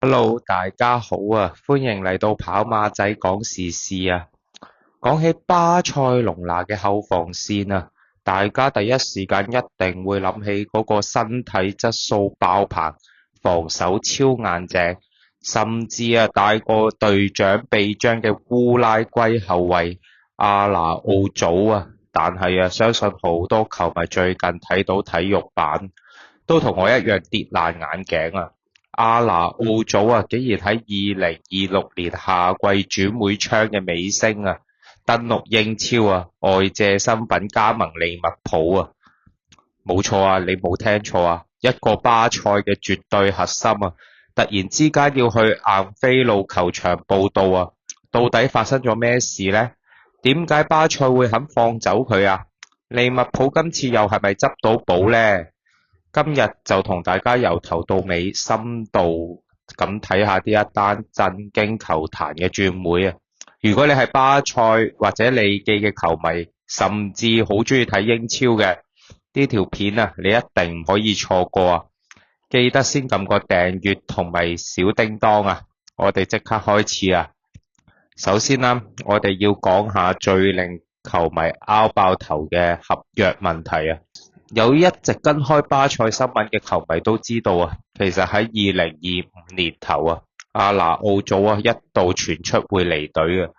Hello，大家好啊，歡迎嚟到跑馬仔講時事啊。講起巴塞隆拿嘅後防線啊，大家第一時間一定會諗起嗰個身體質素爆棚、防守超硬淨，甚至大過隊長臂章嘅烏拉圭後衛阿拿奧祖啊。但係相信好多球迷最近睇到體育版，都同我一樣跌爛眼鏡啊！阿拿奧祖竟然喺2026年夏季轉會窗嘅尾聲登陸英超外借身份加盟利物浦冇錯你冇聽錯一個巴塞嘅絕對核心突然之間要去晏菲路球場報到到底發生咗咩事呢？點解巴塞會肯放走佢利物浦今次又係咪執到寶呢？今日就同大家由頭到尾深度咁睇下呢一單震驚球壇嘅轉會如果你係巴塞或者利記嘅球迷，甚至好鍾意睇英超嘅呢條片你一定唔可以錯過記得先撳個訂閱同埋小叮當我哋即刻開始首先我哋要講下最令球迷拗爆頭嘅合約問題有一直跟開巴塞新聞嘅球迷都知道其實喺2025年頭阿拿奧祖一度傳出會離隊嘅，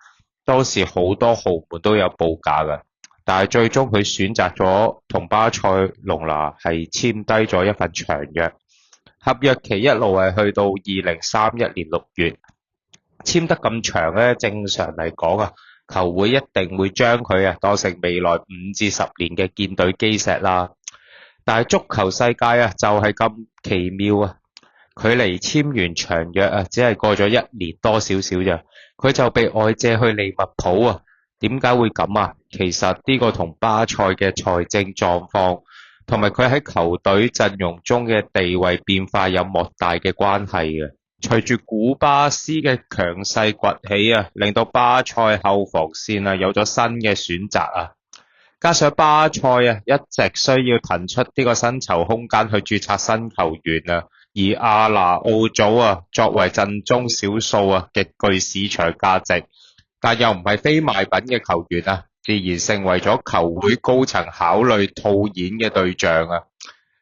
當時好多豪門都有報價嘅，但係最終佢選擇咗同巴塞隆拿係簽低咗一份長約，合約期一路係去到2031年6月，簽得咁長正常嚟講球會一定會將佢當成未來5至10年嘅建隊基石啦。但係足球世界就係咁奇妙距離簽完長約只係過咗1年多少少咋，佢就被外借去利物浦點解會咁其實呢個同巴塞嘅財政狀況同埋佢喺球隊陣容中嘅地位變化有莫大嘅關係嘅。隨住古巴斯嘅強勢崛起令到巴塞後防線有咗新嘅選擇加上巴塞一直需要騰出呢個薪酬空間去註冊新球員而阿拿奧祖作為陣中少數極具市場價值，但又唔係非賣品嘅球員自然成為咗球會高層考慮套現嘅對象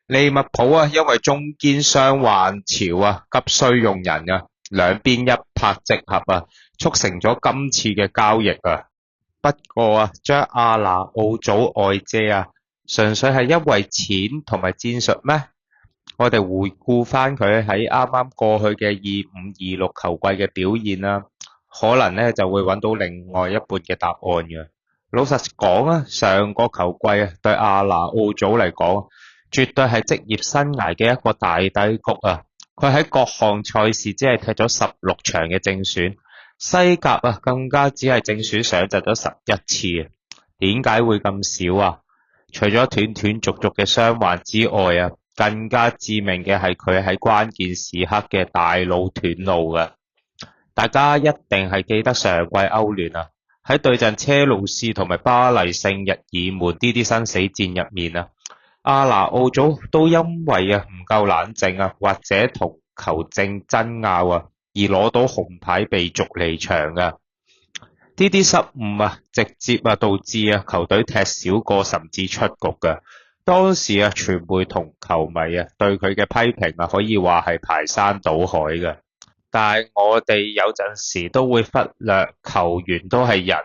利物浦因為中堅傷患潮急需用人兩邊一拍即合促成咗今次嘅交易不過將阿拿奧祖外借純粹係因為錢同埋戰術咩？我哋回顧翻佢喺啱啱過去嘅25-26球季嘅表現可能就會揾到另外一半嘅答案嘅。老實講上個球季對阿拿奧祖嚟講，絕對係職業生涯嘅一個大低谷佢喺各項賽事只係踢咗16場嘅正選。西甲更加只係正選上陣咗11次點解會咁少除咗斷斷續續嘅傷患之外更加致命嘅係佢喺關鍵時刻嘅大腦斷路大家一定係記得上季歐聯喺對陣車路士同埋巴黎聖日耳門呢啲生死戰入面阿拿奧祖都因為唔夠冷靜或者同球證爭拗而攞到紅牌被逐離場呢啲失誤直接導致球隊踢少個甚至出局當時傳媒同球迷對佢嘅批評可以話係排山倒海嘅。但係我哋有陣時都會忽略球員都係人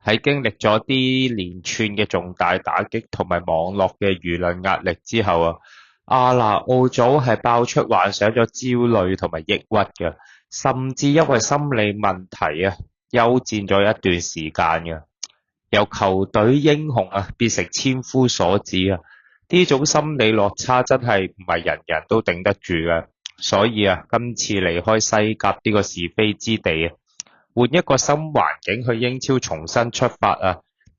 喺經歷咗啲連串嘅重大打擊同埋網絡嘅輿論壓力之後阿拿奧祖係爆出患上咗焦慮同埋抑鬱嘅，甚至因為心理問題休戰咗一段時間嘅。由球隊英雄變成千夫所指呢種心理落差真係唔係人人都頂得住嘅。所以今次離開西甲呢個是非之地換一個新環境去英超重新出發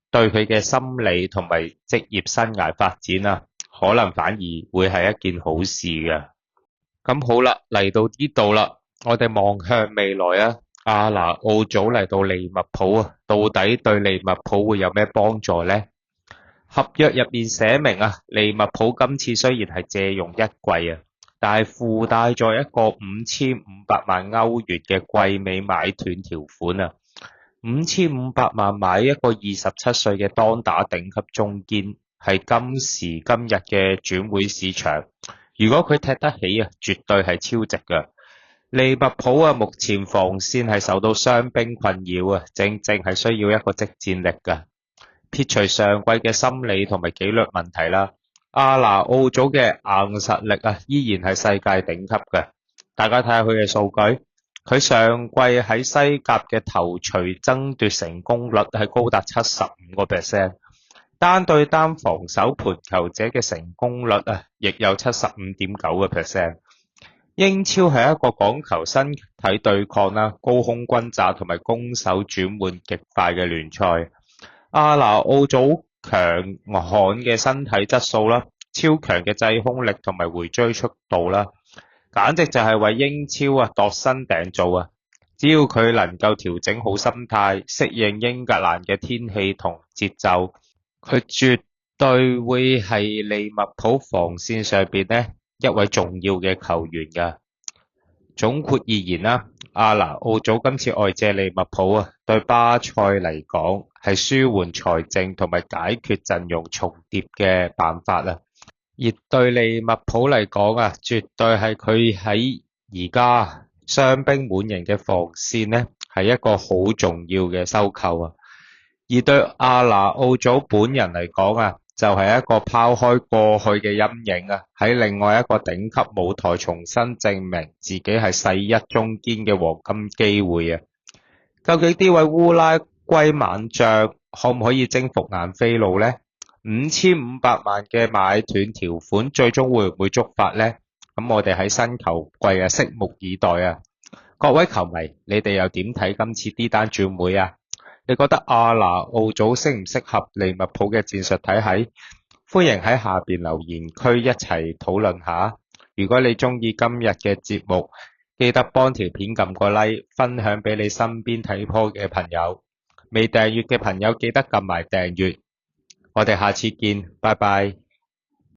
對佢嘅心理同埋職業生涯發展可能反而會係一件好事嘅。咁好啦，嚟到呢度啦，我哋望向未來阿拿奧祖嚟到利物浦到底對利物浦會有咩幫助呢？合約入面寫明利物浦今次雖然係借用1季但係附帶咗一個5500萬歐元嘅季尾買斷條款啊！5500萬買一個27歲嘅當打頂級中堅，係今時今日嘅轉會市場。如果佢踢得起啊，絕對係超值㗎。利物浦啊，目前防線係受到傷兵困擾啊，正係需要一個即戰力㗎。撇除上季嘅心理同埋紀律問題啦，阿拿奧祖嘅硬實力啊，依然係世界頂級嘅。大家睇下佢嘅數據，佢上季喺西甲嘅頭槌爭奪成功率係高達75%，單對單防守盤球者嘅成功率啊，亦有75.9%。英超係一個講求身體對抗啦、高空轟炸同埋攻守轉換極快嘅聯賽。阿拿奧祖強悍嘅身體質素啦，超強嘅制空力同埋回追速度啦，簡直就係為英超啊度身訂造啊！只要佢能夠調整好心態，適應英格蘭嘅天氣同節奏，佢絕對會係利物浦防線上邊呢一位重要嘅球員㗎。總括而言啦，阿拿奧祖今次外借利物浦啊，對巴塞嚟講係舒緩財政同埋解決陣容重疊嘅辦法啦。而對利物浦嚟講啊，絕對係佢喺而家傷兵滿營嘅防線呢，係一個好重要嘅收購啊。而對阿拿奧祖本人嚟講啊，就係一個拋開過去嘅陰影啊，喺另外一個頂級舞台重新證明自己係世一中堅嘅黃金機會啊！究竟呢位烏拉圭猛將可唔可以征服晏菲路呢？5500萬嘅買斷條款最終會唔會觸發呢？咁我哋喺新球季啊，拭目以待啊！各位球迷，你哋又點睇今次呢單轉會啊？你覺得阿拿奧祖適唔適合利物浦嘅戰術體系？歡迎喺下邊留言區一齊討論下。如果你中意今日嘅節目，記得幫條片撳個 like， 分享俾你身邊睇波嘅朋友。未訂閱嘅朋友記得撳埋訂閱。我哋下次見，拜拜。